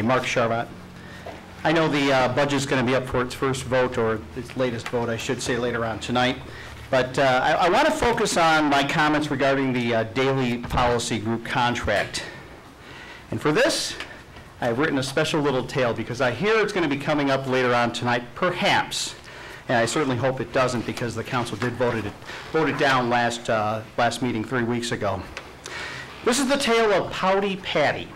Mark Charvat. I know the budget's going to be up for its first vote, or its latest vote, I should say, later on tonight. But I want to focus on my comments regarding the Daley Policy Group contract. And for this, I've written a special little tale because I hear it's going to be coming up later on tonight, perhaps. And I certainly hope it doesn't, because the council did vote it down last meeting 3 weeks ago. This is the tale of Pouty Patty.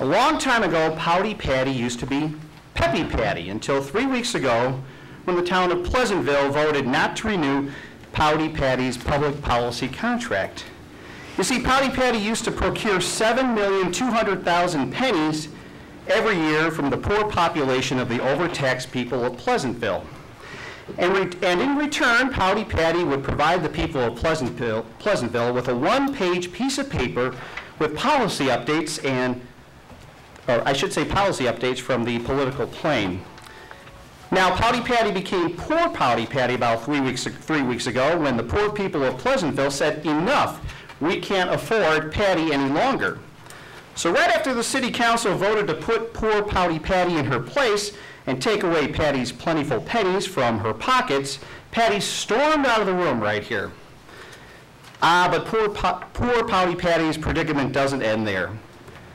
A long time ago, Pouty Patty used to be Peppy Patty, until 3 weeks ago when the town of Pleasantville voted not to renew Pouty Patty's public policy contract. You see, Pouty Patty used to procure 7,200,000 pennies every year from the poor population of the overtaxed people of Pleasantville. And in return, Pouty Patty would provide the people of Pleasantville with a one-page piece of paper with policy updates policy updates from the political plane. Now, Pouty Patty became Poor Pouty Patty about 3 weeks ago when the poor people of Pleasantville said, enough, we can't afford Patty any longer. So right after the city council voted to put poor Pouty Patty in her place and take away Patty's plentiful pennies from her pockets, Patty stormed out of the room right here. But poor Pouty Patty's predicament doesn't end there.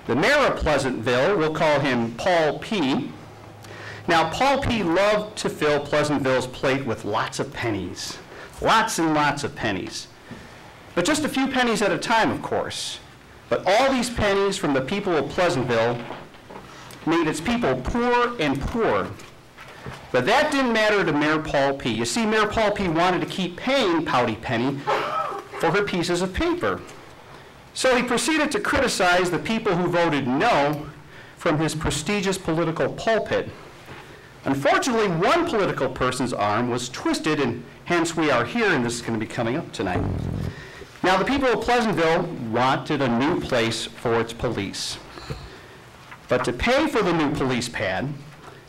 The mayor of Pleasantville, we'll call him Paul P. Now, Paul P. loved to fill Pleasantville's plate with lots of pennies. Lots and lots of pennies. But just a few pennies at a time, of course. But all these pennies from the people of Pleasantville made its people poor and poorer. But that didn't matter to Mayor Paul P. You see, Mayor Paul P. wanted to keep paying Pouty Penny for her pieces of paper. So he proceeded to criticize the people who voted no from his prestigious political pulpit. Unfortunately, one political person's arm was twisted, and hence we are here, and this is going to be coming up tonight. Now, the people of Pleasantville wanted a new place for its police. But to pay for the new police pad,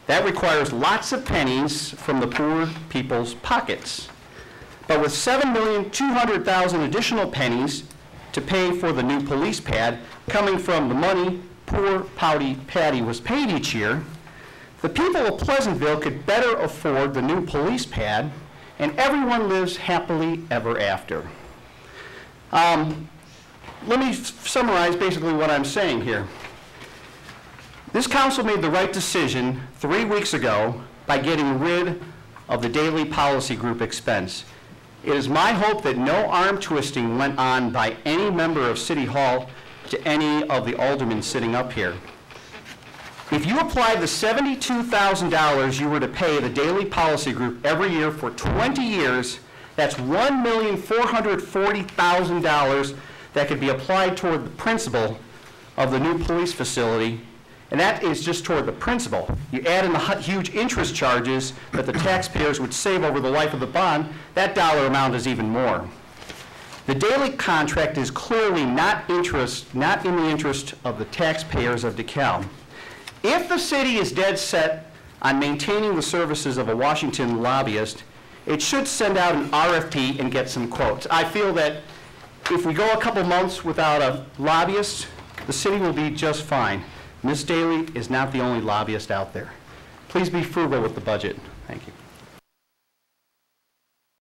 that requires lots of pennies from the poor people's pockets. But with 7,200,000 additional pennies to pay for the new police pad coming from the money poor Pouty Patty was paid each year, the people of Pleasantville could better afford the new police pad, and everyone lives happily ever after. Let me summarize basically what I'm saying here. This council made the right decision 3 weeks ago by getting rid of the Daley Policy Group expense. It is my hope that no arm twisting went on by any member of City Hall to any of the aldermen sitting up here. If you applied the $72,000 you were to pay the Daley Policy Group every year for 20 years, that's $1,440,000 that could be applied toward the principal of the new police facility. And that is just toward the principal. You add in the huge interest charges that the taxpayers would save over the life of the bond, that dollar amount is even more. The Daley contract is clearly not in the interest of the taxpayers of Dekalb. If the city is dead set on maintaining the services of a Washington lobbyist, it should send out an RFP and get some quotes. I feel that if we go a couple months without a lobbyist, the city will be just fine. Ms. Daley is not the only lobbyist out there. Please be frugal with the budget. Thank you.